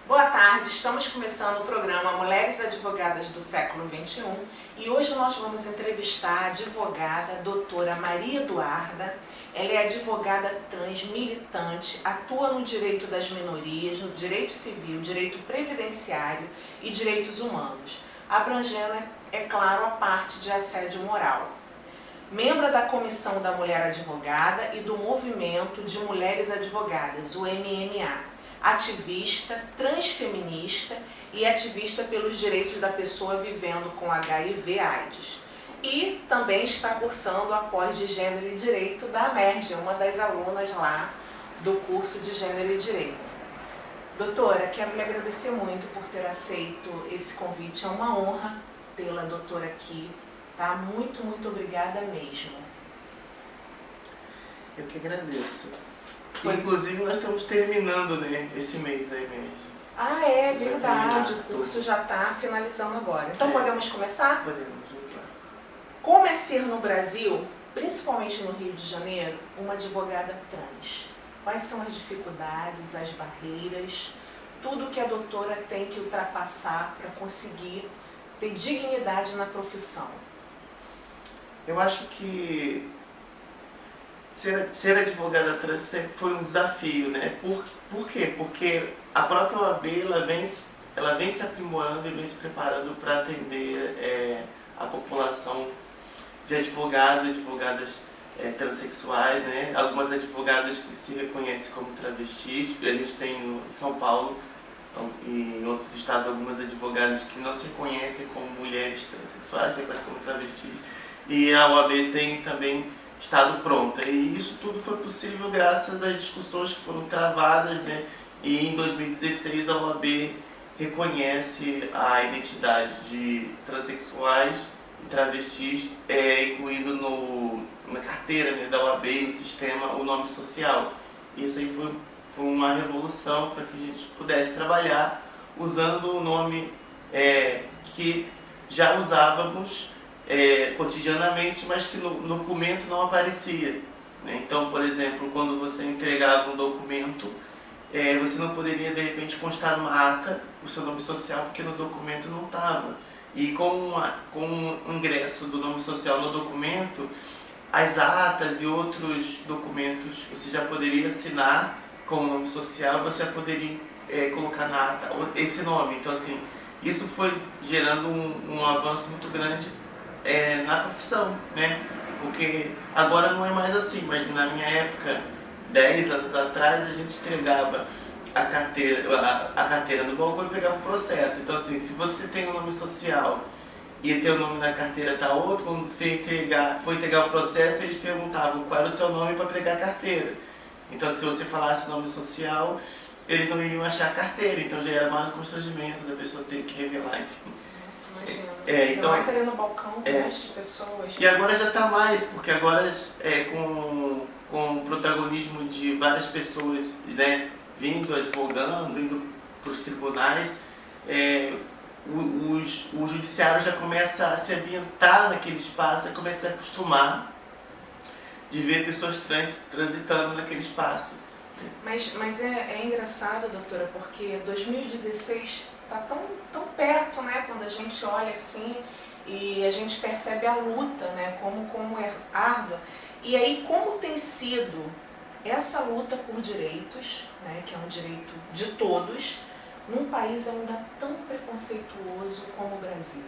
Boa tarde, estamos começando o programa Mulheres Advogadas do Século XXI e hoje nós vamos entrevistar a advogada doutora Maria Eduarda. Ela é advogada trans, militante, atua no direito das minorias, no direito civil, direito previdenciário e direitos humanos, abrangendo, é claro, a parte de assédio moral. Membro da Comissão da Mulher Advogada e do Movimento de Mulheres Advogadas, o MMA. Ativista, transfeminista e ativista pelos direitos da pessoa vivendo com HIV/AIDS. E também está cursando a pós de Gênero e Direito da AMERJ, uma das alunas lá do curso de Gênero e Direito. Doutora, quero lhe agradecer muito por ter aceito esse convite. É uma honra tê-la, doutora, aqui. Tá? Muito, muito obrigada mesmo. Eu que agradeço. Inclusive nós estamos terminando, né, esse mês aí mesmo. Ah, é verdade, o curso já está finalizando agora. Então podemos começar? Podemos, vamos lá. Como é ser no Brasil, principalmente no Rio de Janeiro, uma advogada trans? Quais são as dificuldades, as barreiras, tudo que a doutora tem que ultrapassar para conseguir ter dignidade na profissão? Eu acho que ser advogada trans sempre foi um desafio, né? Por quê? Porque a própria OAB ela vem se aprimorando e vem se preparando para atender a população de advogados e advogadas transexuais, né? Algumas advogadas que se reconhecem como travestis, a gente tem em São Paulo e em outros estados algumas advogadas que não se reconhecem como mulheres transexuais, se reconhecem como travestis, e a OAB tem também estado pronta. E isso tudo foi possível graças às discussões que foram travadas, né? E em 2016 a OAB reconhece a identidade de transexuais e travestis, incluindo na carteira, né, da OAB, no sistema, o nome social. E isso aí foi uma revolução para que a gente pudesse trabalhar usando o nome que já usávamos cotidianamente, mas que no documento não aparecia, né? Então, por exemplo, quando você entregava um documento, você não poderia de repente constar numa ata o seu nome social, porque no documento não estava. E com o ingresso do nome social no documento, as atas e outros documentos você já poderia assinar com o nome social, você já poderia colocar na ata esse nome. Então, assim, isso foi gerando um avanço muito grande na profissão, né? Porque agora não é mais assim, mas na minha época, 10 anos atrás, a gente entregava a carteira no balcão e pegava o processo. Então, assim, se você tem o nome social e teu nome na carteira tá outro, quando você foi entregar o processo, eles perguntavam qual era o seu nome para pegar a carteira. Então, se você falasse o nome social, eles não iriam achar a carteira, então já era mais um constrangimento da pessoa ter que revelar, enfim. Então, mais ali no balcão, com um monte de pessoas. E agora já está mais, porque agora com o protagonismo de várias pessoas, né, vindo, advogando, indo para os tribunais, o judiciário já começa a se ambientar naquele espaço, já começa a acostumar de ver pessoas transitando naquele espaço. Mas é engraçado, doutora, porque 2016 está tão perto, né, quando a gente olha assim e a gente percebe a luta, né, como é árdua. E aí, como tem sido essa luta por direitos, né, que é um direito de todos, num país ainda tão preconceituoso como o Brasil?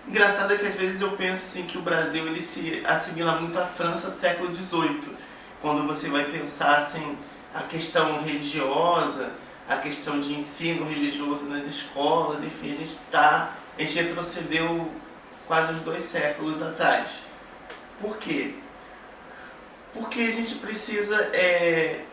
Engraçado é que às vezes eu penso assim, que o Brasil ele se assimila muito à França do século XVIII, quando você vai pensar assim, a questão religiosa, a questão de ensino religioso nas escolas, enfim, a gente retrocedeu quase uns 2 séculos atrás. Por quê? Porque a gente precisa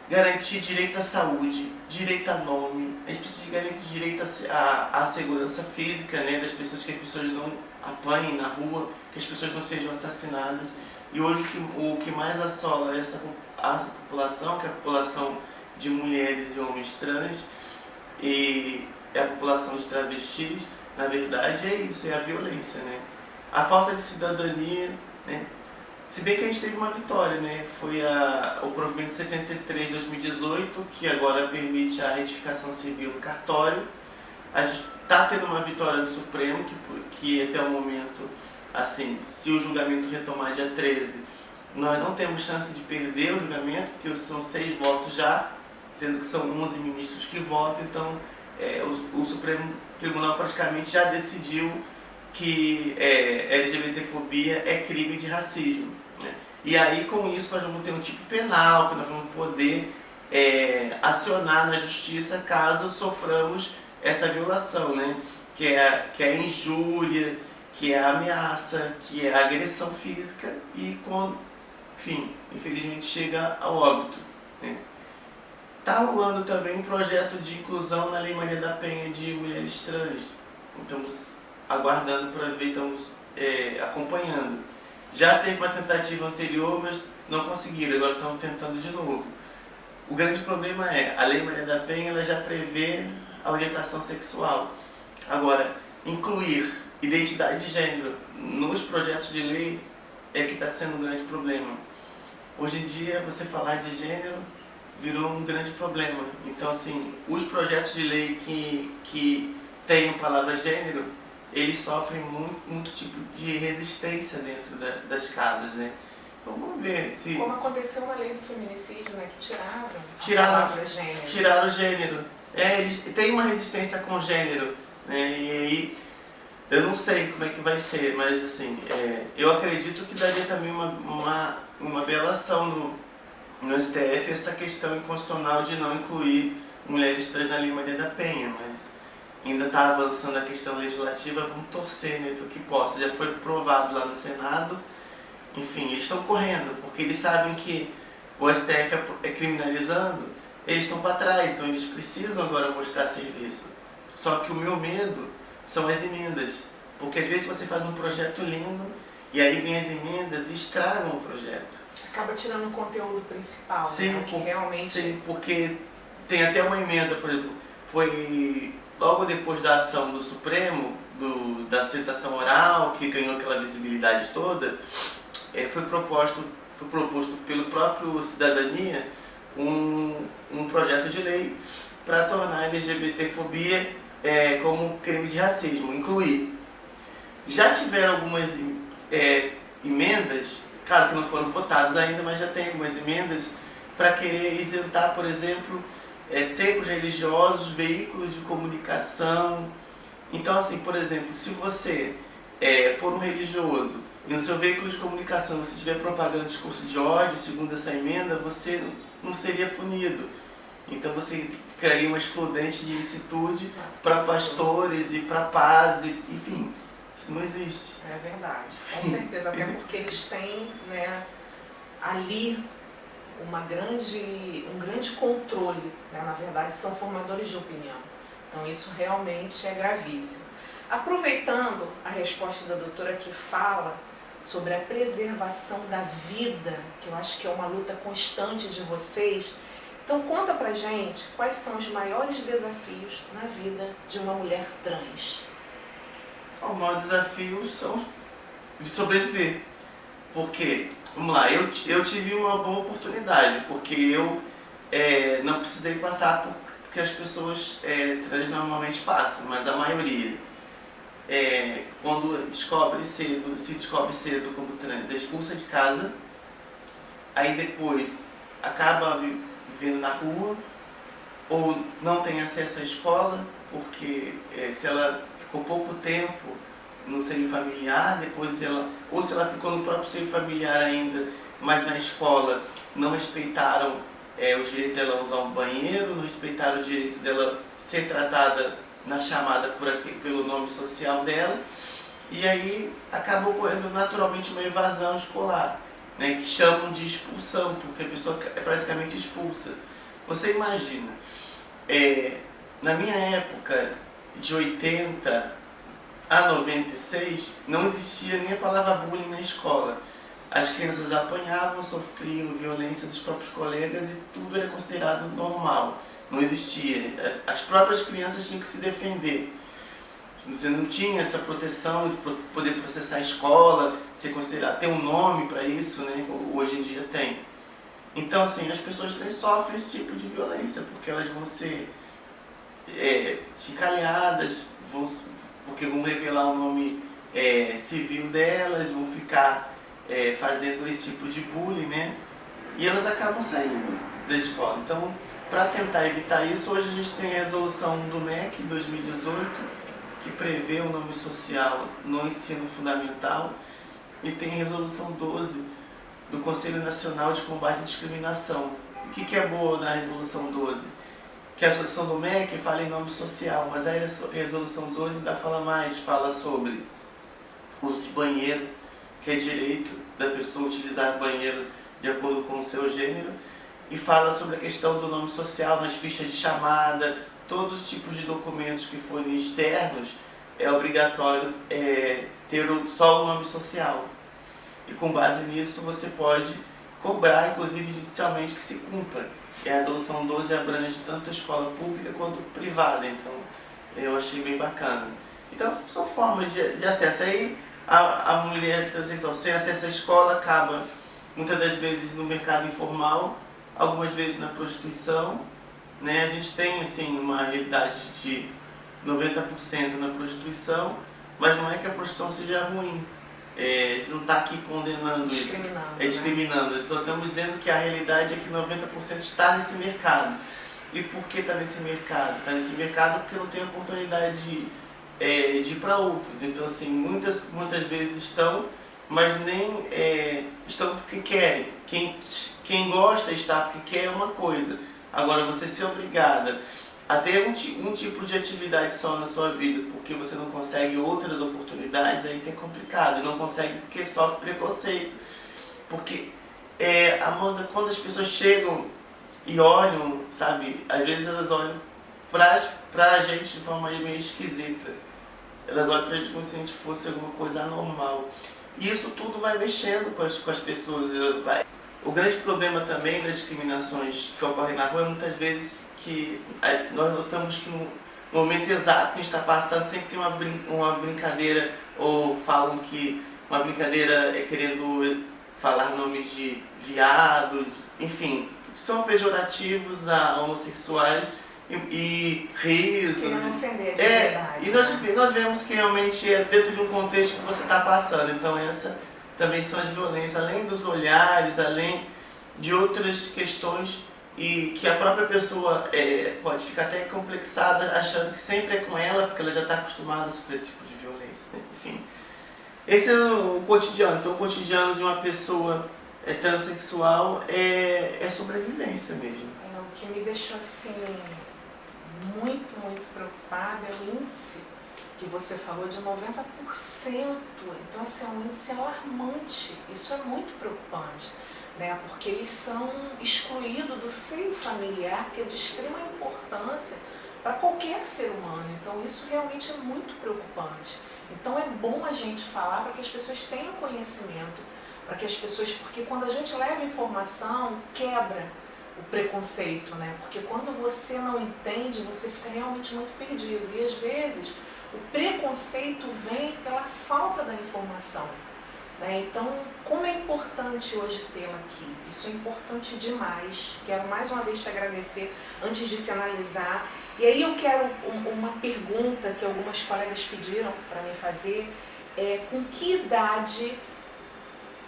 garantir direito à saúde, direito a nome, a gente precisa garantir direito à segurança física, né, das pessoas, que as pessoas não apanhem na rua, que as pessoas não sejam assassinadas. E hoje o que mais assola a população, que é a população de mulheres e homens trans, e a população de travestis, na verdade é isso, é a violência, né? A falta de cidadania, né? Se bem que a gente teve uma vitória, né? Foi o provimento 73 de 2018, que agora permite a retificação civil no cartório. A gente está tendo uma vitória do Supremo, que até o momento, assim, se o julgamento retomar dia 13, nós não temos chance de perder o julgamento, porque são 6 votos já, sendo que são 11 ministros que votam, então o Supremo Tribunal praticamente já decidiu que LGBTfobia é crime de racismo, né? E aí com isso nós vamos ter um tipo penal, que nós vamos poder acionar na justiça caso soframos essa violação, né? Que é a injúria, que é a ameaça, que é a agressão física e enfim, infelizmente chega ao óbito, né? Está rolando também um projeto de inclusão na Lei Maria da Penha de mulheres trans. Estamos aguardando para ver, estamos acompanhando. Já teve uma tentativa anterior, mas não conseguiram, agora estão tentando de novo. O grande problema a Lei Maria da Penha ela já prevê a orientação sexual. Agora, incluir identidade de gênero nos projetos de lei é que está sendo um grande problema. Hoje em dia, você falar de gênero virou um grande problema. Então, assim, os projetos de lei que têm a palavra gênero, eles sofrem muito tipo de resistência dentro das casas, né? Então, vamos ver se... Como aconteceu na lei do feminicídio, né? Que tiraram a palavra gênero. Tiraram o gênero. Eles têm uma resistência com o gênero, né? E aí, eu não sei como é que vai ser, mas assim, eu acredito que daria também uma bela ação no STF essa questão inconstitucional de não incluir mulheres trans na Lei Maria da Penha, mas ainda está avançando a questão legislativa, vamos torcer, né, para que possa. Já foi aprovado lá no Senado, enfim, eles estão correndo, porque eles sabem que o STF é criminalizando, eles estão para trás, então eles precisam agora mostrar serviço. Só que o meu medo são as emendas, porque às vezes você faz um projeto lindo e aí vem as emendas e estragam o projeto. Acaba tirando o conteúdo principal, sim, né? Que realmente... Sim, porque tem até uma emenda, por exemplo, foi logo depois da ação do Supremo, da sustentação oral, que ganhou aquela visibilidade toda, foi proposto pelo próprio Cidadania um projeto de lei para tornar a LGBTfobia como crime de racismo, incluir. Já tiveram algumas emendas, claro que não foram votadas ainda, mas já tem algumas emendas para querer isentar, por exemplo, templos religiosos, veículos de comunicação. Então, assim, por exemplo, se você for um religioso e no seu veículo de comunicação você estiver propagando discurso de ódio, segundo essa emenda, você não seria punido. Então você criaria uma excludente de ilicitude para pastores e para padres, enfim, isso não existe. É verdade, com certeza, até porque eles têm, né, ali um grande controle, né? Na verdade são formadores de opinião, então isso realmente é gravíssimo. Aproveitando a resposta da doutora que fala sobre a preservação da vida, que eu acho que é uma luta constante de vocês, então conta pra gente quais são os maiores desafios na vida de uma mulher trans. O maior desafio são sobreviver, porque, vamos lá, eu tive uma boa oportunidade, porque eu não precisei passar por que as pessoas trans normalmente passam, mas a maioria, quando se descobre cedo como trans, é expulsa de casa, aí depois acaba vivendo na rua, ou não tem acesso à escola, porque se ela ficou pouco tempo no seio familiar, ou se ela ficou no próprio seio familiar ainda, mas na escola não respeitaram o direito dela usar um banheiro, não respeitaram o direito dela ser tratada na chamada pelo nome social dela, e aí acaba ocorrendo naturalmente uma evasão escolar, né, que chamam de expulsão, porque a pessoa é praticamente expulsa. Você imagina, na minha época, de 80 a 96, não existia nem a palavra bullying na escola. As crianças apanhavam, sofriam violência dos próprios colegas e tudo era considerado normal. Não existia. As próprias crianças tinham que se defender. Você não tinha essa proteção de poder processar a escola, ser considerado, ter um nome para isso, né? Hoje em dia tem. Então, assim, as pessoas trans sofrem esse tipo de violência, porque elas vão ser chincalhadas, porque vão revelar o nome civil delas, vão ficar fazendo esse tipo de bullying, né? E elas acabam saindo da escola. Então, para tentar evitar isso, hoje a gente tem a resolução do MEC 2018, que prevê o nome social no ensino fundamental, e tem a resolução 12 do Conselho Nacional de Combate à Discriminação. O que é boa na resolução 12? Que a resolução do MEC fala em nome social, mas a resolução 12 ainda fala mais, fala sobre uso de banheiro, que é direito da pessoa utilizar banheiro de acordo com o seu gênero, e fala sobre a questão do nome social nas fichas de chamada, todos os tipos de documentos que forem externos, é obrigatório ter só o nome social. E com base nisso você pode cobrar, inclusive judicialmente, que se cumpra. E a resolução 12 abrange tanto a escola pública quanto privada, então eu achei bem bacana. Então são formas de acesso. Aí a mulher transexual sem acesso à escola acaba muitas das vezes no mercado informal, algumas vezes na prostituição, né? A gente tem assim, uma realidade de 90% na prostituição, mas não é que a prostituição seja ruim. Não está aqui condenando isso, discriminando. Só estamos dizendo que a realidade é que 90% está nesse mercado. E por que está nesse mercado? Está nesse mercado porque não tem oportunidade de ir para outros. Então, assim, muitas vezes estão, mas nem estão porque querem. Quem gosta está porque quer uma coisa. Agora, você ser obrigada a ter um tipo de atividade só na sua vida porque você não consegue outras oportunidades, aí que é complicado. Não consegue porque sofre preconceito. Porque, Amanda, quando as pessoas chegam e olham, sabe, às vezes elas olham pra gente de forma meio esquisita. Elas olham pra gente como se a gente fosse alguma coisa anormal. E isso tudo vai mexendo com as pessoas. O grande problema também das discriminações que ocorrem na rua é muitas vezes que nós notamos que no momento exato que a gente está passando sempre tem uma brincadeira, ou falam que uma brincadeira é querendo falar nomes de viado, enfim, são pejorativos a homossexuais e risos. Querendo ofender de verdade. E nós vemos que realmente é dentro de um contexto que você está passando. Então essa também são as violências, além dos olhares, além de outras questões, e que a própria pessoa pode ficar até complexada, achando que sempre é com ela, porque ela já está acostumada a sofrer esse tipo de violência. Enfim, esse é o cotidiano. Então o cotidiano de uma pessoa transexual é sobrevivência mesmo. O que me deixou assim muito, muito preocupada é o índice que você falou de 90%. Então, assim, é um índice alarmante. Isso é muito preocupante, né? Porque eles são excluídos do seio familiar, que é de extrema importância para qualquer ser humano. Então, isso realmente é muito preocupante. Então, é bom a gente falar para que as pessoas tenham conhecimento, para que as pessoas, porque quando a gente leva informação, quebra o preconceito, né? Porque quando você não entende, você fica realmente muito perdido. E às vezes o preconceito vem pela falta da informação, né? Então, como é importante hoje tê-la aqui? Isso é importante demais. Quero mais uma vez te agradecer antes de finalizar. E aí eu quero uma pergunta que algumas colegas pediram para mim fazer. Com que idade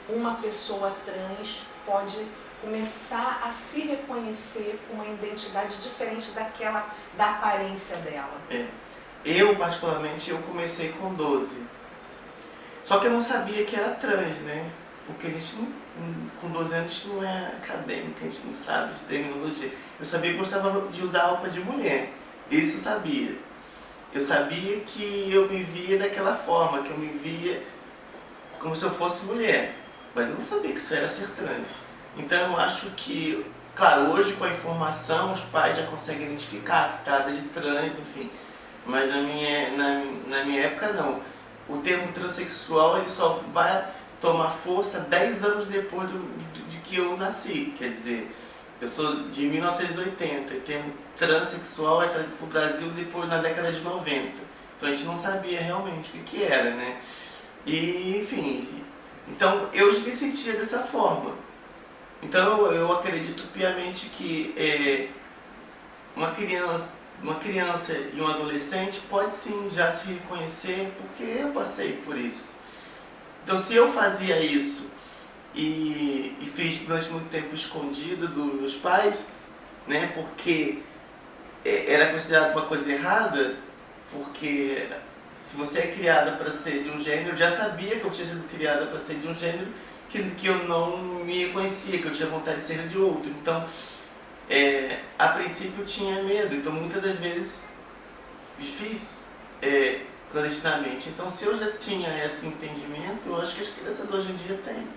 uma pessoa trans pode começar a se reconhecer com uma identidade diferente da aparência dela? Eu, particularmente, comecei com 12. Só que eu não sabia que era trans, né? Porque a gente com 12 anos a gente não é acadêmico, a gente não sabe de terminologia. Eu sabia que gostava de usar roupa de mulher. Isso eu sabia. Eu sabia que eu me via daquela forma, que eu me via como se eu fosse mulher. Mas eu não sabia que isso era ser trans. Então eu acho que, claro, hoje com a informação os pais já conseguem identificar se trata de trans, enfim. Mas na minha época não. O termo transexual ele só vai tomar força 10 anos depois de que eu nasci. Quer dizer, eu sou de 1980, o termo transexual é trazido para o Brasil depois na década de 90. Então a gente não sabia realmente o que era, né? E, enfim, então eu me sentia dessa forma. Então eu acredito piamente que uma criança e um adolescente pode sim já se reconhecer, porque eu passei por isso. Então se eu fazia isso e fiz durante muito tempo escondido dos meus pais, né, porque era considerado uma coisa errada, porque se você é criada para ser de um gênero, eu já sabia que eu tinha sido criada para ser de um gênero que eu não me reconhecia, que eu tinha vontade de ser de outro. Então, a princípio eu tinha medo, então muitas das vezes fiz clandestinamente. Então, se eu já tinha esse entendimento, eu acho que as crianças hoje em dia têm.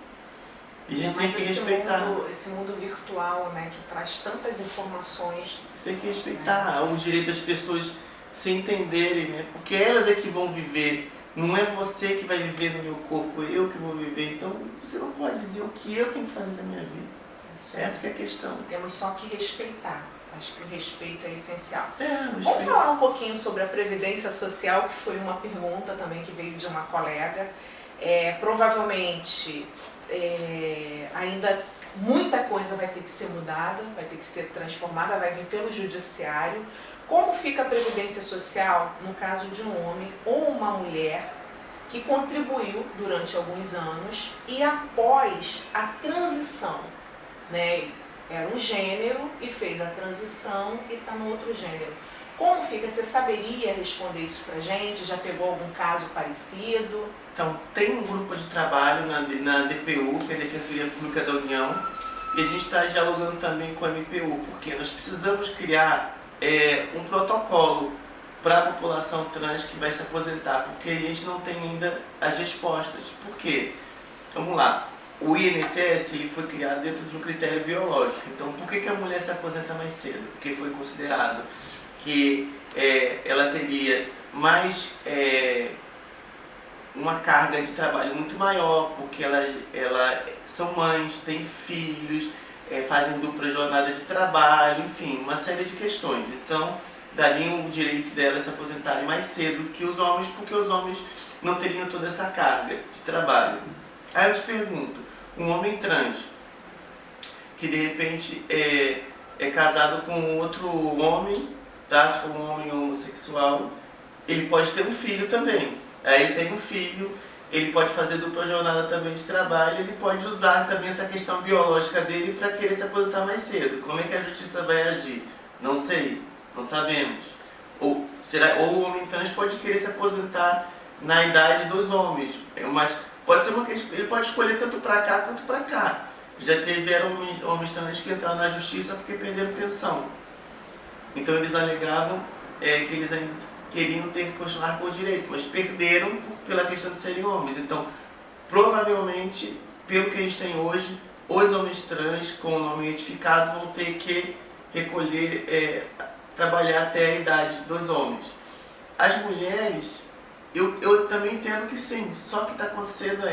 E a gente tem que respeitar. Esse mundo virtual, né, que traz tantas informações. Tem que respeitar o direito das pessoas se entenderem, né? Porque elas é que vão viver. Não é você que vai viver no meu corpo, eu que vou viver. Então, você não pode dizer o que eu tenho que fazer na minha vida. Essa que é a questão. Temos só que respeitar. Acho que o respeito é essencial. Vamos falar um pouquinho sobre a Previdência Social, que foi uma pergunta também que veio de uma colega. Provavelmente, ainda muita coisa vai ter que ser mudada, vai ter que ser transformada, vai vir pelo judiciário. Como fica a Previdência Social no caso de um homem ou uma mulher que contribuiu durante alguns anos e após a transição, né? Era um gênero e fez a transição e está no outro gênero. Como fica? Você saberia responder isso pra gente? Já pegou algum caso parecido? Então, tem um grupo de trabalho na DPU, que é a Defensoria Pública da União, e a gente está dialogando também com a MPU, porque nós precisamos criar um protocolo para a população trans que vai se aposentar, porque a gente não tem ainda as respostas. Por quê? Vamos lá. O INSS ele foi criado dentro de um critério biológico. Então, por que a mulher se aposenta mais cedo? Porque foi considerado que ela teria mais uma carga de trabalho muito maior, porque elas são mães, têm filhos, fazem dupla jornada de trabalho, enfim, uma série de questões. Então, dariam o direito delas se aposentarem mais cedo que os homens, porque os homens não teriam toda essa carga de trabalho. Aí eu te pergunto, um homem trans, que de repente é casado com outro homem, tá? Se for um homem homossexual, ele pode ter um filho também. Aí ele tem um filho, ele pode fazer dupla jornada também de trabalho, ele pode usar também essa questão biológica dele para querer se aposentar mais cedo. Como é que a justiça vai agir? Não sei, não sabemos. Ou o homem trans pode querer se aposentar na idade dos homens, mas pode ser uma questão, ele pode escolher tanto para cá, tanto para cá. Já tiveram homens trans que entraram na justiça porque perderam pensão. Então eles alegavam que eles ainda queriam ter que continuar com o direito, mas perderam pela questão de serem homens. Então, provavelmente, pelo que a gente tem hoje, os homens trans com o nome identificado vão ter que recolher, trabalhar até a idade dos homens. As mulheres, eu também entendo que sim, só que está acontecendo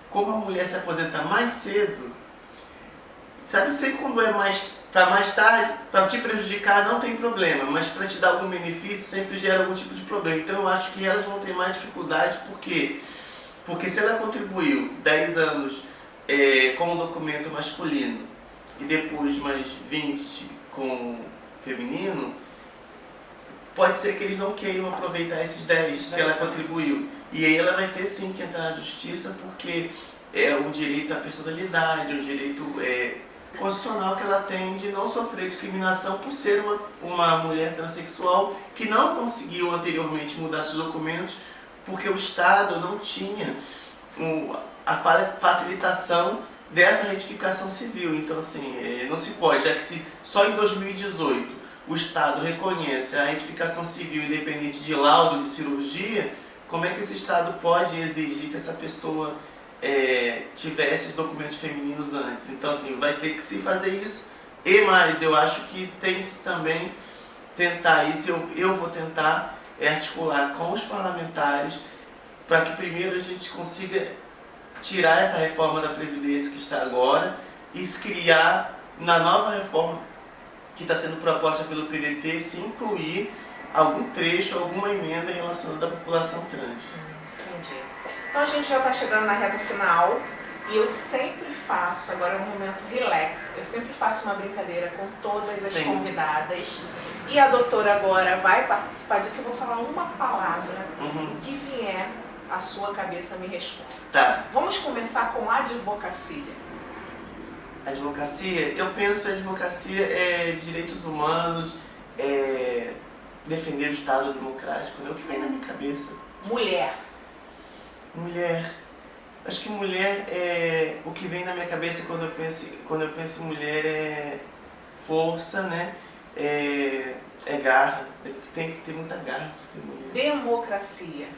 como a mulher se aposenta mais cedo, sabe, sei quando é para mais tarde, para te prejudicar não tem problema, mas para te dar algum benefício sempre gera algum tipo de problema. Então eu acho que elas vão ter mais dificuldade, porque se ela contribuiu 10 anos com um documento masculino e depois mais 20 com feminino, pode ser que eles não queiram aproveitar esses 10 que ela contribuiu. E aí ela vai ter sim que entrar na justiça, porque é um direito à personalidade, um direito constitucional que ela tem de não sofrer discriminação por ser uma mulher transexual que não conseguiu anteriormente mudar seus documentos porque o Estado não tinha a facilitação dessa retificação civil. Então, assim, não se pode, já que só em 2018 o Estado reconhece a retificação civil independente de laudo de cirurgia, como é que esse Estado pode exigir que essa pessoa tivesse os documentos femininos antes? Então, assim, vai ter que se fazer isso. E mais, eu acho que tem que também tentar isso, eu vou tentar articular com os parlamentares para que primeiro a gente consiga tirar essa reforma da Previdência que está agora e se criar na nova reforma que está sendo proposta pelo PDT, se incluir algum trecho, alguma emenda relacionada à população trans. Entendi. Então a gente já está chegando na reta final e eu sempre faço, agora é um momento relax, eu sempre faço uma brincadeira com todas as convidadas e a doutora agora vai participar disso. Eu vou falar uma palavra que vier à sua cabeça, me responde. Tá. Vamos começar com advocacia. Advocacia, eu penso que advocacia é direitos humanos, defender o Estado democrático, né? O que vem na minha cabeça. Mulher. Mulher. Acho que mulher é o que vem na minha cabeça quando eu penso em mulher é força, né? É garra. Tem que ter muita garra para ser mulher. Democracia.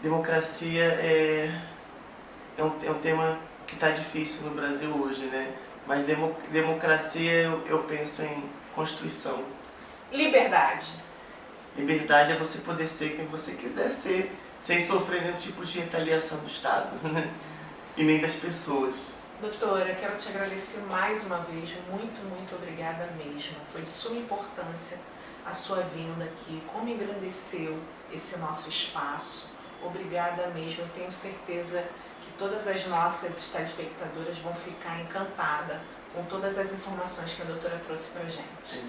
Democracia é um tema que está difícil no Brasil hoje, né? Mas democracia eu penso em Constituição. Liberdade. Liberdade é você poder ser quem você quiser ser, sem sofrer nenhum tipo de retaliação do Estado, né? E nem das pessoas. Doutora, quero te agradecer mais uma vez, muito, muito obrigada mesmo. Foi de suma importância a sua vinda aqui, como engrandeceu esse nosso espaço. Obrigada mesmo, eu tenho certeza que todas as nossas telespectadoras vão ficar encantadas com todas as informações que a doutora trouxe pra gente.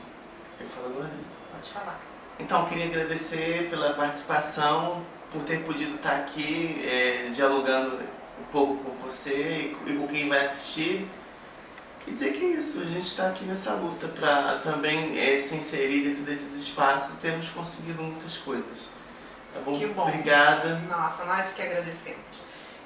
Eu falo agora? Pode falar. Então, eu queria agradecer pela participação, por ter podido estar aqui dialogando um pouco com você e com quem vai assistir. E dizer que é isso, a gente está aqui nessa luta para também se inserir dentro desses espaços. Temos conseguido muitas coisas. Tá bom? Que bom. Obrigada. Nossa, nós que agradecemos.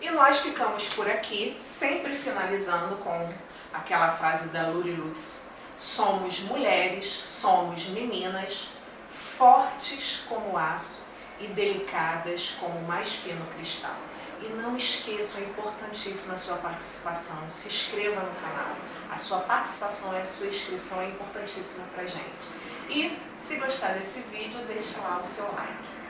E nós ficamos por aqui, sempre finalizando com aquela frase da Luri Lutz. Somos mulheres, somos meninas, fortes como aço e delicadas como o mais fino cristal. E não esqueçam, é importantíssima a sua participação. Se inscreva no canal. A sua participação e a sua inscrição é importantíssima pra gente. E se gostar desse vídeo, deixa lá o seu like.